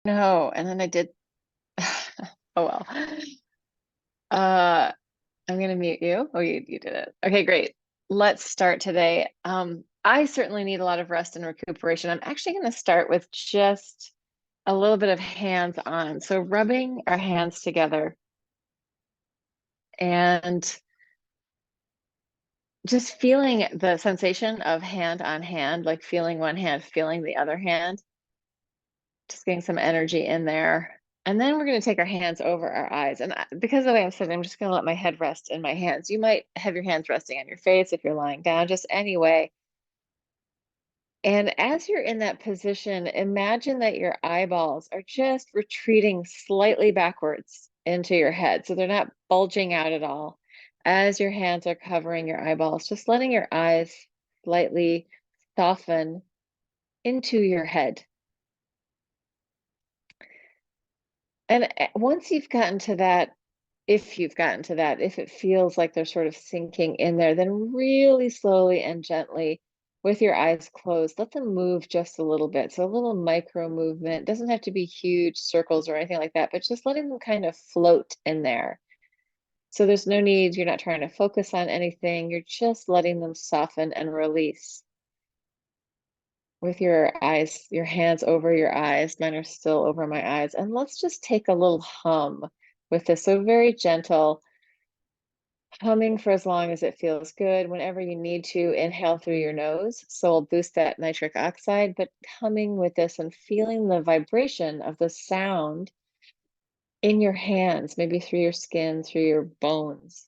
No, and then I did. Oh well. Uh, I'm gonna mute you. Oh, you did it. Okay, great. Let's start today. I certainly need a lot of rest and recuperation. I'm actually gonna start with just a little bit of hands-on. So rubbing our hands together and just feeling the sensation of hand on hand, like feeling one hand, feeling the other hand, just getting some energy in there. And then we're going to take our hands over our eyes. And because of the way I'm sitting, I'm just going to let my head rest in my hands. You might have your hands resting on your face if you're lying down, just any way. And as you're in that position, imagine that your eyeballs are just retreating slightly backwards into your head. So they're not bulging out at all. As your hands are covering your eyeballs, just letting your eyes slightly soften into your head. And once you've gotten to that, if you've gotten to that, if it feels like they're sort of sinking in there, then really slowly and gently with your eyes closed, let them move just a little bit. So a little micro movement, doesn't have to be huge circles or anything like that, but just letting them kind of float in there. So there's no need, you're not trying to focus on anything, you're just letting them soften and release. With your eyes, your hands over your eyes, mine are still over my eyes. And let's just take a little hum with this. So very gentle, humming for as long as it feels good. Whenever you need to, inhale through your nose. So it'll boost that nitric oxide, but humming with this and feeling the vibration of the sound in your hands, maybe through your skin, through your bones.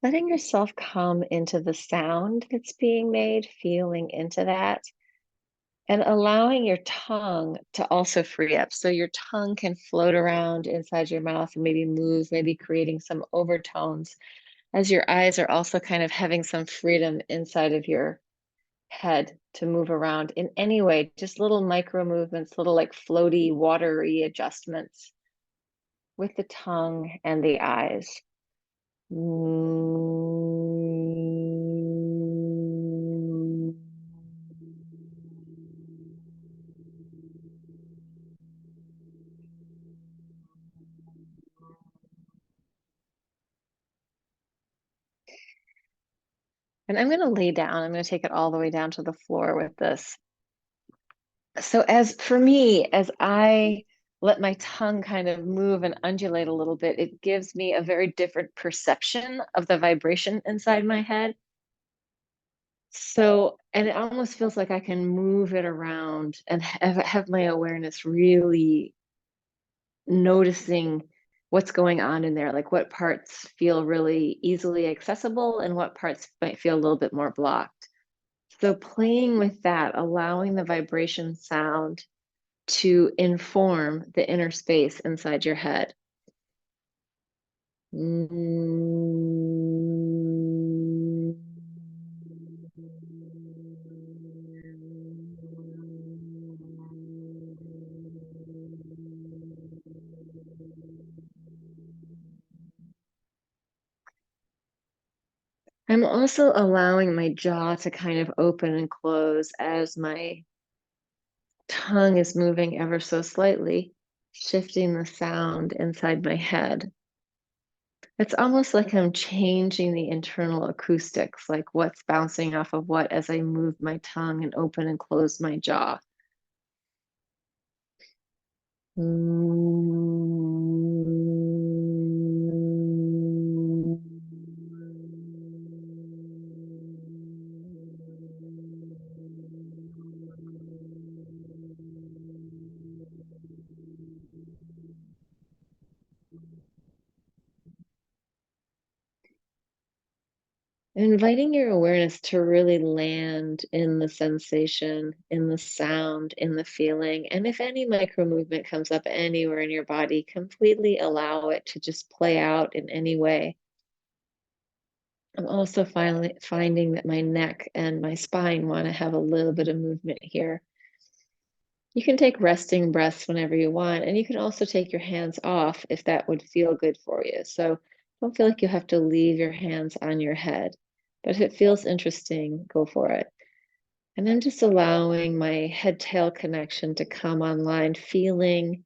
Letting yourself come into the sound that's being made, feeling into that, and allowing your tongue to also free up. So your tongue can float around inside your mouth and maybe move, maybe creating some overtones as your eyes are also kind of having some freedom inside of your head to move around in any way, just little micro movements, little like floaty, watery adjustments with the tongue and the eyes. And I'm going to lay down. I'm going to take it all the way down to the floor with this. So as for me, as I let my tongue kind of move and undulate a little bit, it gives me a very different perception of the vibration inside my head. So, and it almost feels like I can move it around and have my awareness really noticing what's going on in there, like what parts feel really easily accessible and what parts might feel a little bit more blocked. So playing with that, allowing the vibration sound to inform the inner space inside your head. I'm also allowing my jaw to kind of open and close as my tongue is moving ever so slightly, shifting the sound inside my head. It's almost like I'm changing the internal acoustics, like what's bouncing off of what as I move my tongue and open and close my jaw. Inviting your awareness to really land in the sensation, in the sound, in the feeling. And if any micro movement comes up anywhere in your body, completely allow it to just play out in any way. I'm also finally finding that my neck and my spine want to have a little bit of movement here. You can take resting breaths whenever you want, and you can also take your hands off if that would feel good for you. So don't feel like you have to leave your hands on your head, but if it feels interesting, go for it. And then just allowing my head-tail connection to come online, feeling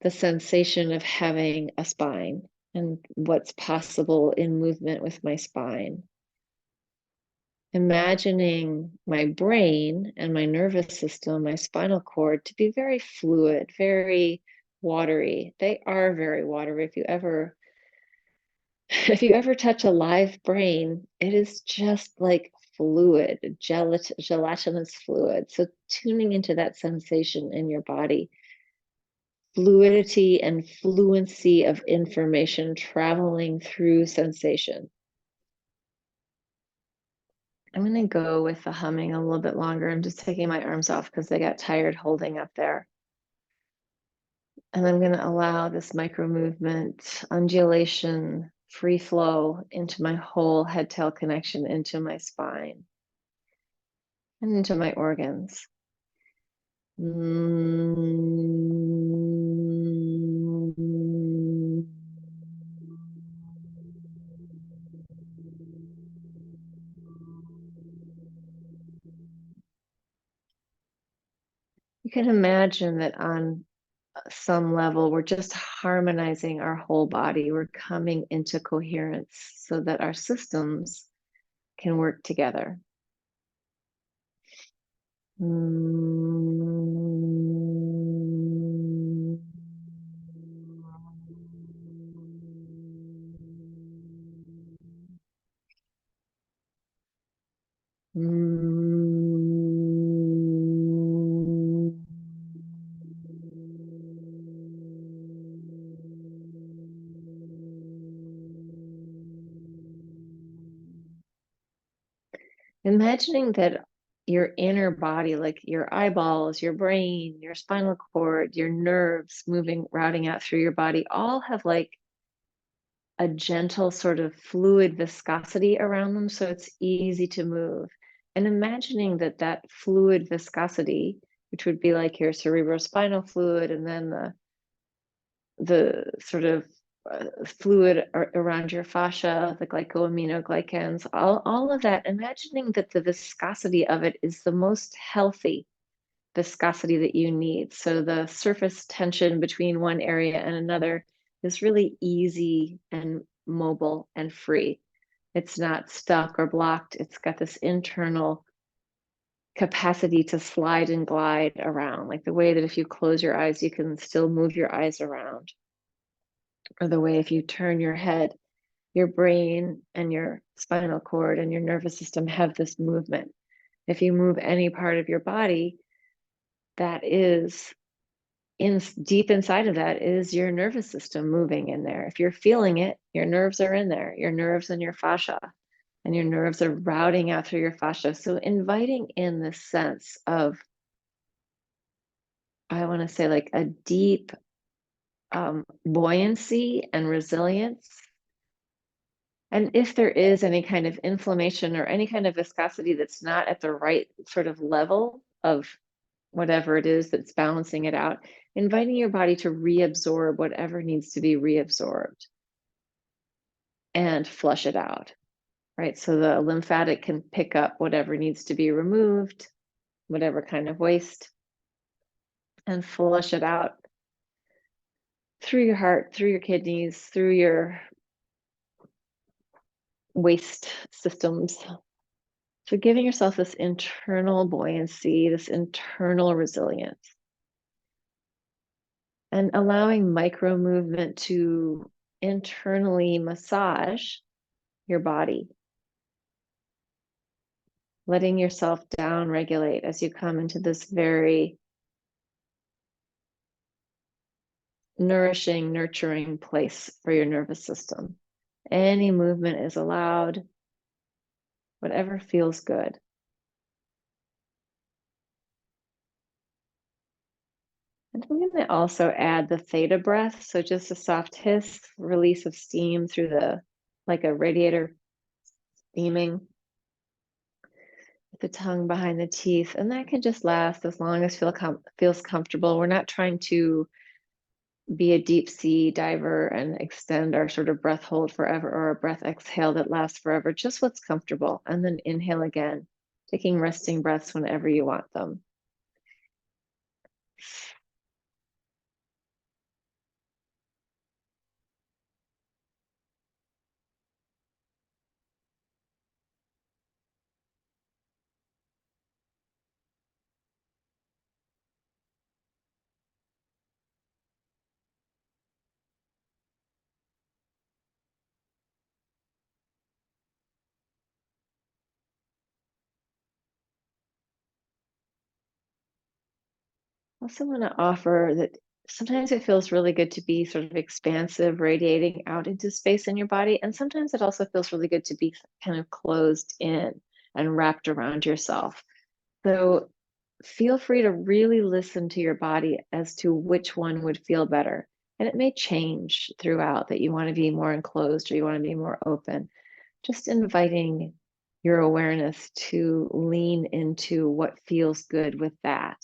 the sensation of having a spine and what's possible in movement with my spine. Imagining my brain and my nervous system, my spinal cord, to be very fluid, very watery. They are very watery. If you ever touch a live brain, it is just like fluid, gelatinous fluid. So tuning into that sensation in your body, fluidity and fluency of information traveling through sensation. I'm going to go with the humming a little bit longer. I'm just taking my arms off because they got tired holding up there. And I'm going to allow this micro movement, undulation, free flow into my whole head tail connection, into my spine and into my organs. You can imagine that on some level, we're just harmonizing our whole body. We're coming into coherence so that our systems can work together. Imagining that your inner body, like your eyeballs, your brain, your spinal cord, your nerves moving, routing out through your body, all have like a gentle sort of fluid viscosity around them, so it's easy to move. And imagining that that fluid viscosity, which would be like your cerebrospinal fluid, and then the sort of fluid around your fascia, the glycoaminoglycans, all of that, imagining that the viscosity of it is the most healthy viscosity that you need. So the surface tension between one area and another is really easy and mobile and free. It's not stuck or blocked. It's got this internal capacity to slide and glide around, like the way that if you close your eyes, you can still move your eyes around, or the way if you turn your head, your brain and your spinal cord and your nervous system have this movement. If you move any part of your body, that is deep inside of that is your nervous system moving in there. If you're feeling it, your nerves are in there, your nerves and your fascia, and your nerves are routing out through your fascia. So inviting in this sense of, I want to say, like a deep buoyancy and resilience. And if there is any kind of inflammation or any kind of viscosity that's not at the right sort of level of whatever it is that's balancing it out, inviting your body to reabsorb whatever needs to be reabsorbed and flush it out, right? So the lymphatic can pick up whatever needs to be removed, whatever kind of waste, and flush it out through your heart, through your kidneys, through your waste systems. So giving yourself this internal buoyancy, this internal resilience, and allowing micro movement to internally massage your body, letting yourself down regulate as you come into this very nourishing, nurturing place for your nervous system. Any movement is allowed. whatever feels good. And I'm going to also add the theta breath. So just a soft hiss, release of steam through like a radiator steaming the tongue behind the teeth. And that can just last as long as feels comfortable. We're not trying to be a deep sea diver and extend our sort of breath hold forever or a breath exhale that lasts forever, just what's comfortable. And then inhale again, taking resting breaths whenever you want them. I also want to offer that sometimes it feels really good to be sort of expansive, radiating out into space in your body. And sometimes it also feels really good to be kind of closed in and wrapped around yourself. So feel free to really listen to your body as to which one would feel better. And it may change throughout that you want to be more enclosed or you want to be more open. Just inviting your awareness to lean into what feels good with that.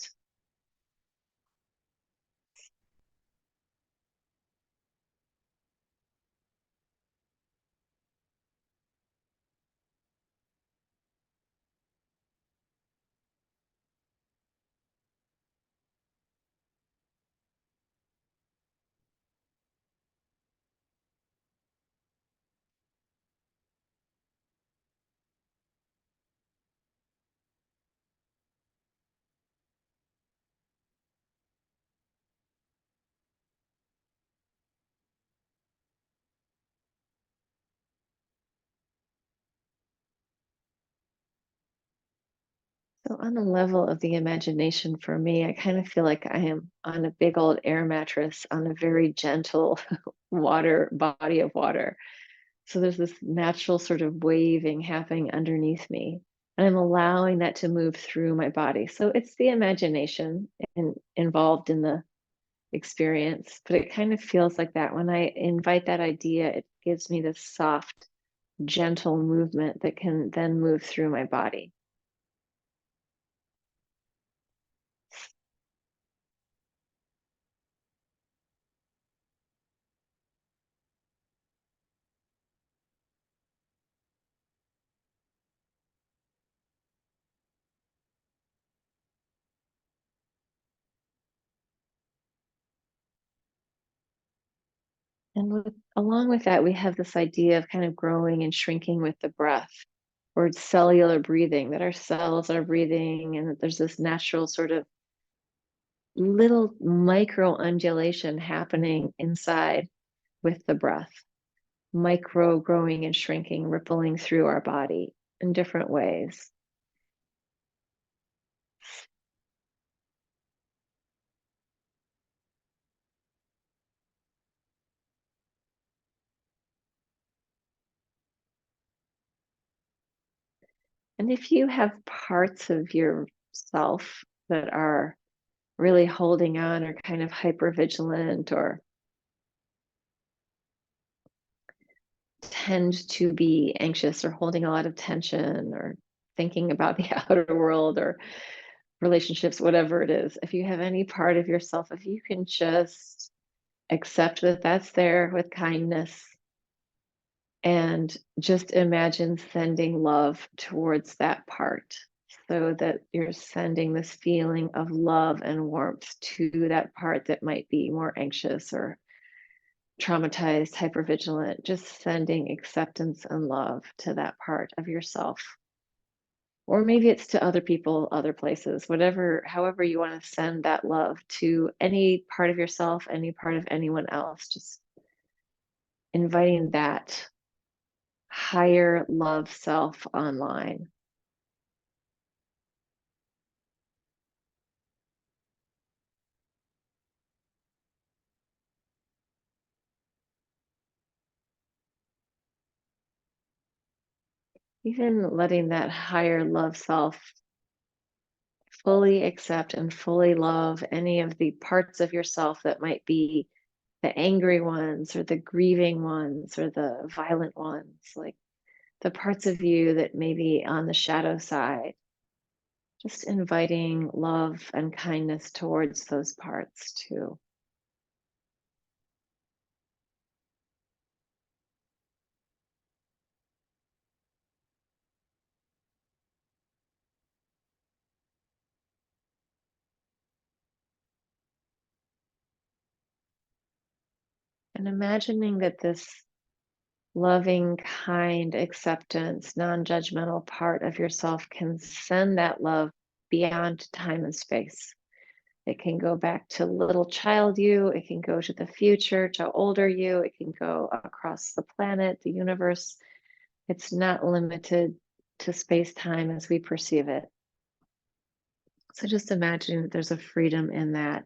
So, on the level of the imagination for me, I kind of feel like I am on a big old air mattress on a very gentle body of water. So, there's this natural sort of waving happening underneath me, and I'm allowing that to move through my body. So, it's the imagination involved in the experience, but it kind of feels like that. When I invite that idea, it gives me this soft, gentle movement that can then move through my body. Along with that, we have this idea of kind of growing and shrinking with the breath, or cellular breathing, that our cells are breathing, and that there's this natural sort of little micro undulation happening inside with the breath, micro growing and shrinking, rippling through our body in different ways. And if you have parts of yourself that are really holding on or kind of hyper vigilant or tend to be anxious or holding a lot of tension or thinking about the outer world or relationships, whatever it is, if you have any part of yourself, if you can just accept that that's there with kindness and just imagine sending love towards that part so that you're sending this feeling of love and warmth to that part that might be more anxious or traumatized, hypervigilant, just sending acceptance and love to that part of yourself. Or maybe it's to other people, other places, whatever, however you want to send that love to any part of yourself, any part of anyone else, just inviting that higher love self online. Even letting that higher love self fully accept and fully love any of the parts of yourself that might be the angry ones or the grieving ones or the violent ones, like the parts of you that may be on the shadow side. Just inviting love and kindness towards those parts too. And imagining that this loving, kind, acceptance, non judgmental part of yourself can send that love beyond time and space. It can go back to little child you, it can go to the future, to older you, it can go across the planet, the universe. It's not limited to space time as we perceive it. So just imagine that there's a freedom in that.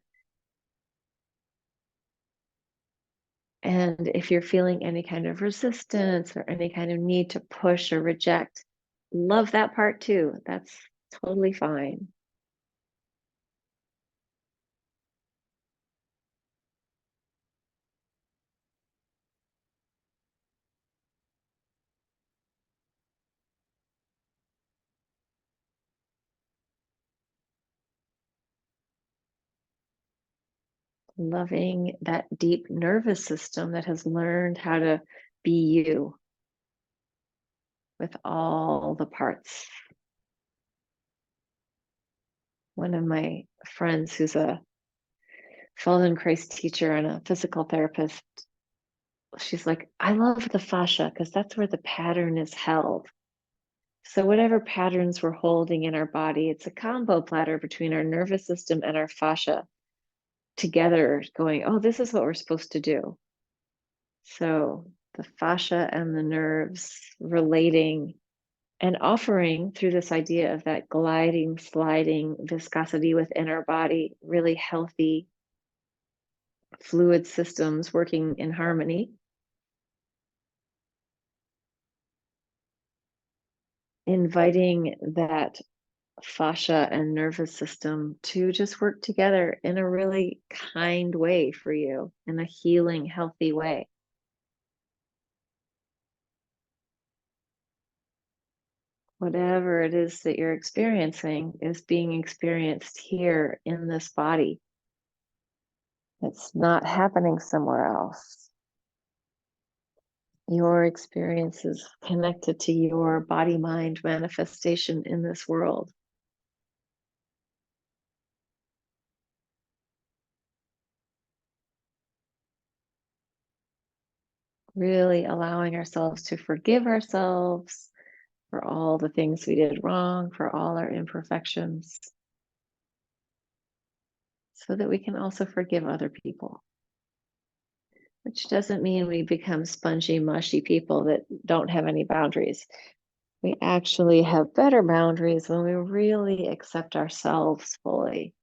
And if you're feeling any kind of resistance or any kind of need to push or reject, love that part too. That's totally fine. Loving that deep nervous system that has learned how to be you with all the parts. One of my friends who's a Feldenkrais teacher and a physical therapist, she's like, I love the fascia because that's where the pattern is held. So whatever patterns we're holding in our body, it's a combo platter between our nervous system and our fascia together going, oh, this is what we're supposed to do. So the fascia and the nerves relating and offering through this idea of that gliding, sliding viscosity within our body, really healthy fluid systems working in harmony, inviting that fascia and nervous system to just work together in a really kind way for you, in a healing, healthy way. Whatever it is that you're experiencing is being experienced here in this body. It's not happening somewhere else. Your experience is connected to your body mind manifestation in this world. Really allowing ourselves to forgive ourselves for all the things we did wrong, for all our imperfections, so that we can also forgive other people. Which doesn't mean we become spongy, mushy people that don't have any boundaries. We actually have better boundaries when we really accept ourselves fully.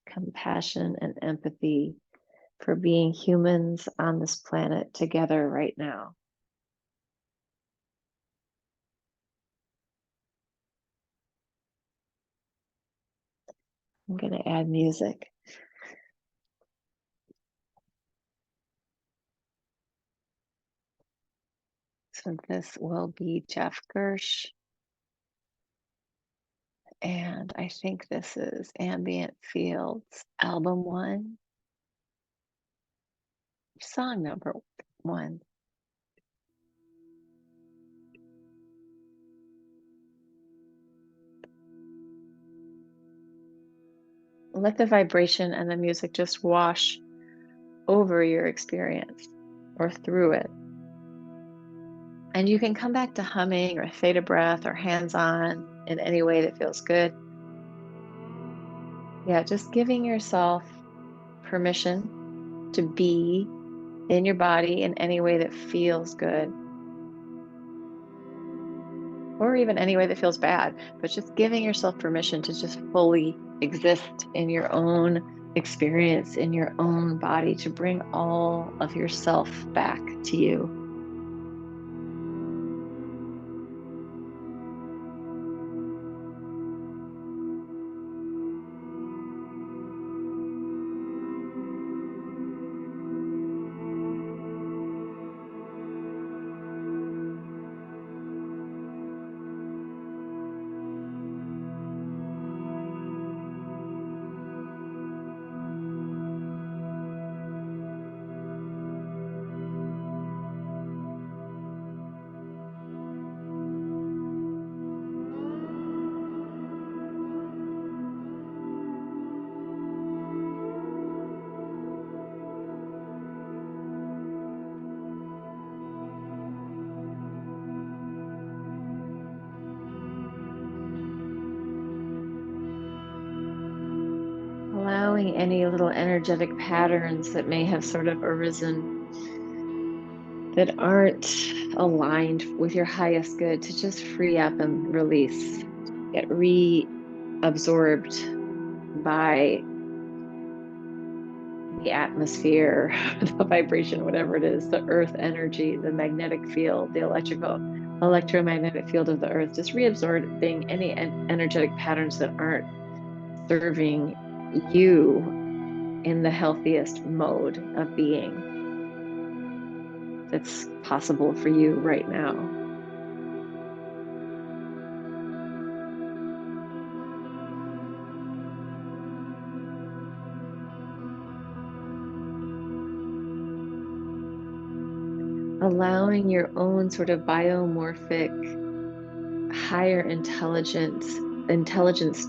Compassion and empathy for being humans on this planet together right now. I'm going to add music. So this will be Jeff Gersh. And I think this is Ambient Fields, album 1, song number 1. Let the vibration and the music just wash over your experience or through it. And you can come back to humming or theta breath or hands-on in any way that feels good. Yeah, just giving yourself permission to be in your body in any way that feels good. Or even any way that feels bad, but just giving yourself permission to just fully exist in your own experience, in your own body, to bring all of yourself back to you. Allowing any little energetic patterns that may have sort of arisen that aren't aligned with your highest good to just free up and release, get reabsorbed by the atmosphere, the vibration, whatever it is, the earth energy, the magnetic field, the electromagnetic field of the earth, just reabsorbing any energetic patterns that aren't serving you in the healthiest mode of being that's possible for you right now. Allowing your own sort of biomorphic higher intelligence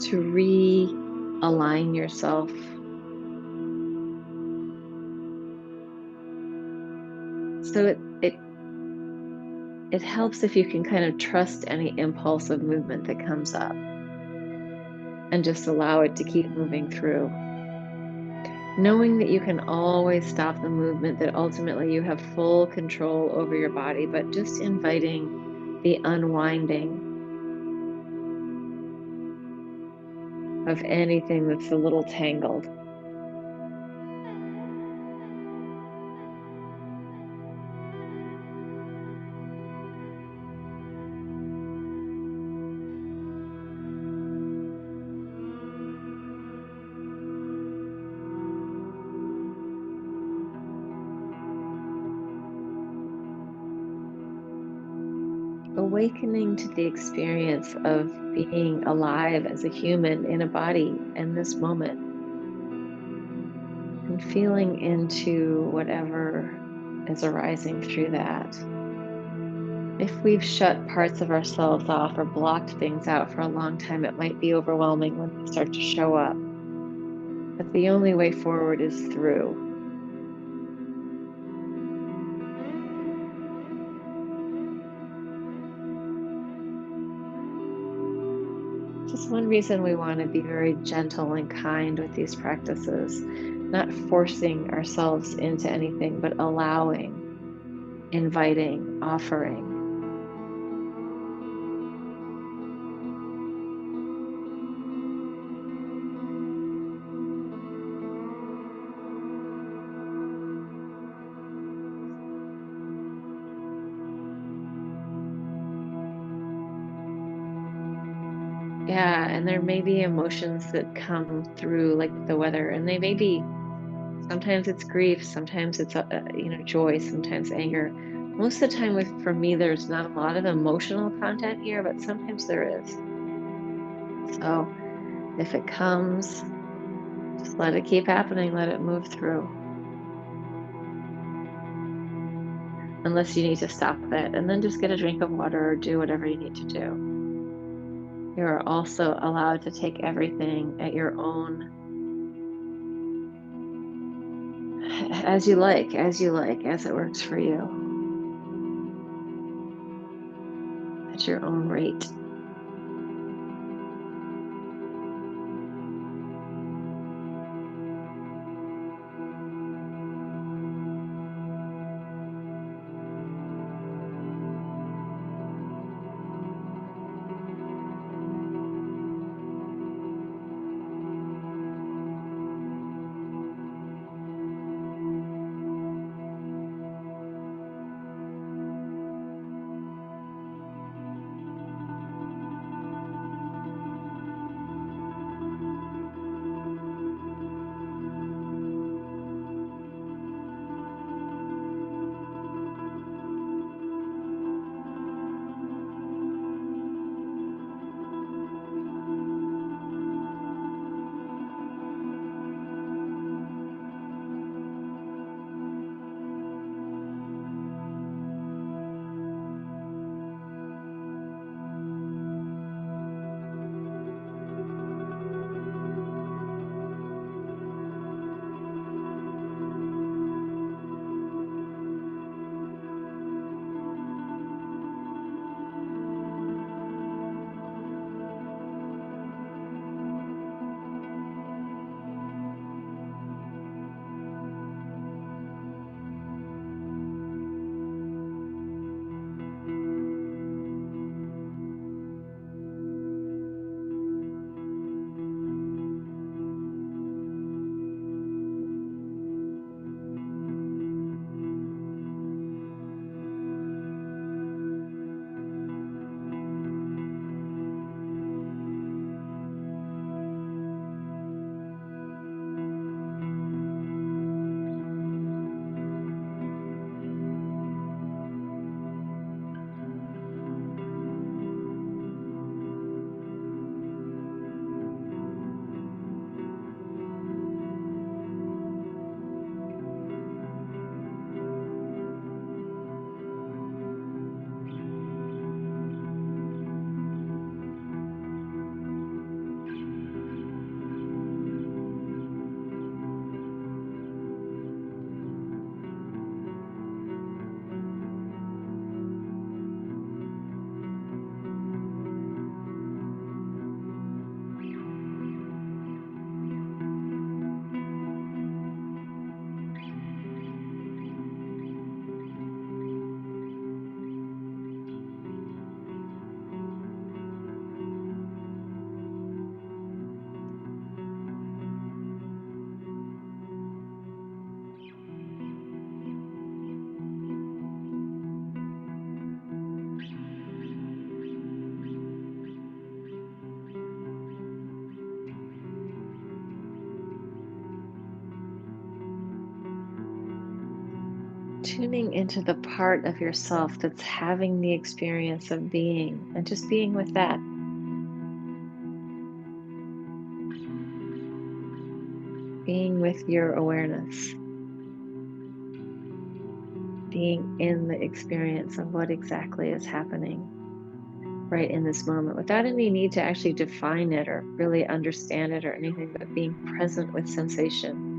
to realign yourself. So it helps if you can kind of trust any impulse of movement that comes up and just allow it to keep moving through. Knowing that you can always stop the movement, that ultimately you have full control over your body, but just inviting the unwinding of anything that's a little tangled. Awakening to the experience of being alive as a human in a body in this moment, and feeling into whatever is arising through that. If we've shut parts of ourselves off or blocked things out for a long time, it might be overwhelming when they start to show up. But the only way forward is through. Just one reason we want to be very gentle and kind with these practices, not forcing ourselves into anything, but allowing, inviting, offering. Yeah, and there may be emotions that come through like the weather, and they may be, sometimes it's grief, sometimes it's joy, sometimes anger. Most of the time for me there's not a lot of emotional content here, but sometimes there is. So if it comes, just let it keep happening, let it move through. Unless you need to stop it, and then just get a drink of water or do whatever you need to do. You are also allowed to take everything at your own, as you like, as it works for you, at your own rate. tuning into the part of yourself that's having the experience of being and just being with that, being with your awareness, being in the experience of what exactly is happening right in this moment without any need to actually define it or really understand it or anything, but being present with sensation.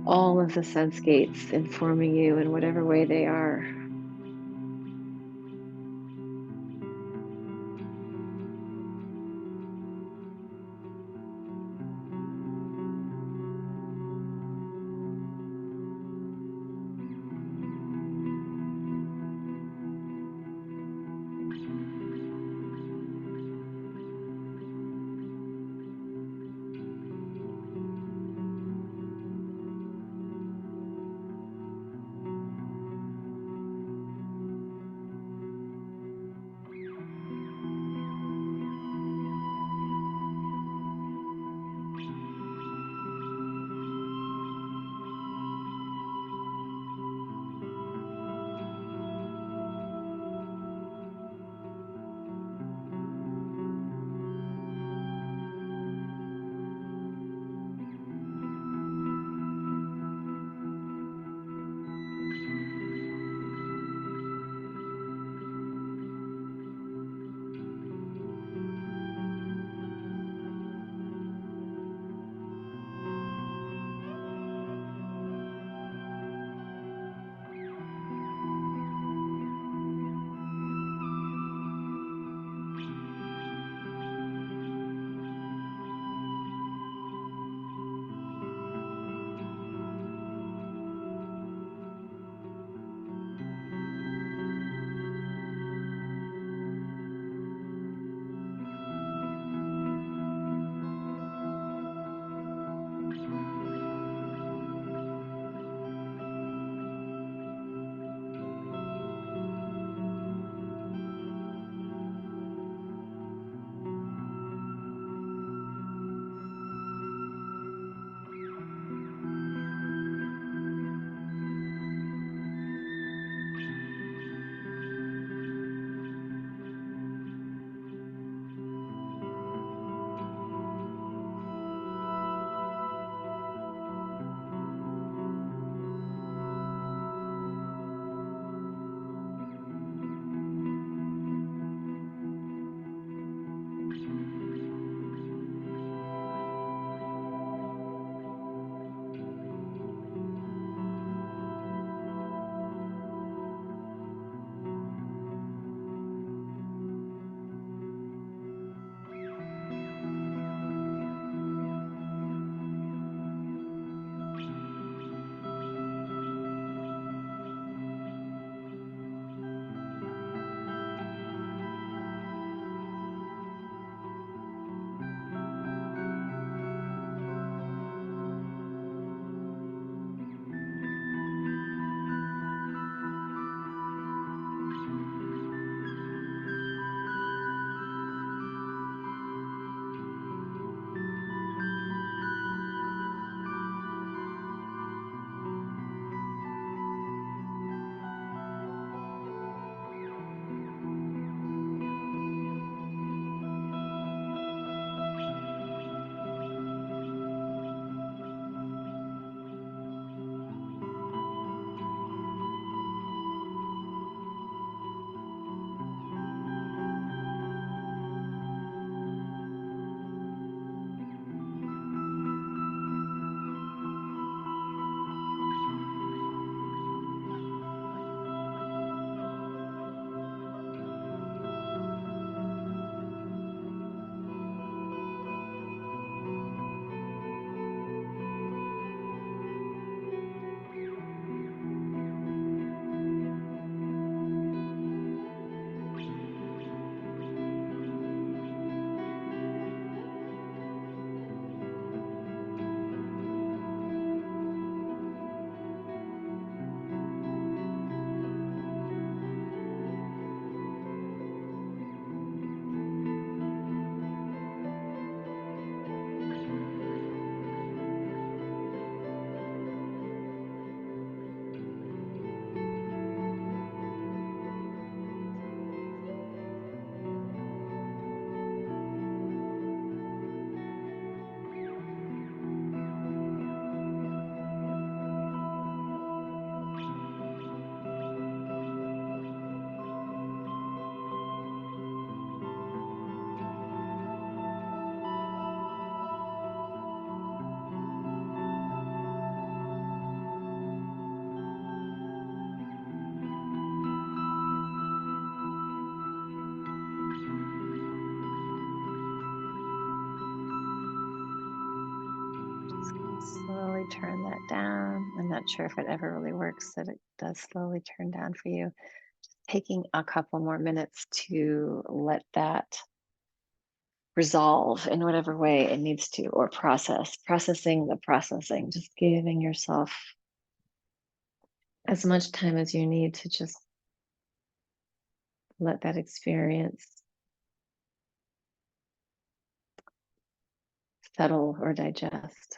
All of the sense gates informing you in whatever way they are. slowly turn that down. I'm not sure if it ever really works that it does slowly turn down for you. Just taking a couple more minutes to let that resolve in whatever way it needs to, or processing the processing, just giving yourself as much time as you need to just let that experience settle or digest.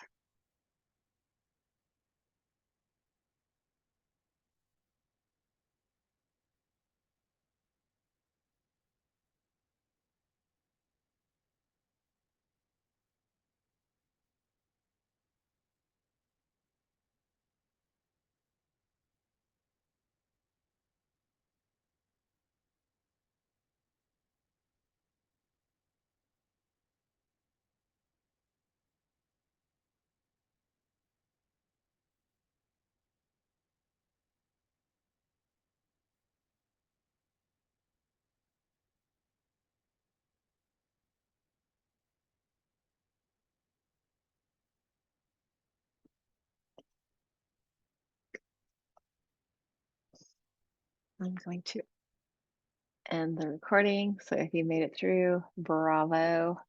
I'm going to end the recording. So if you made it through, bravo.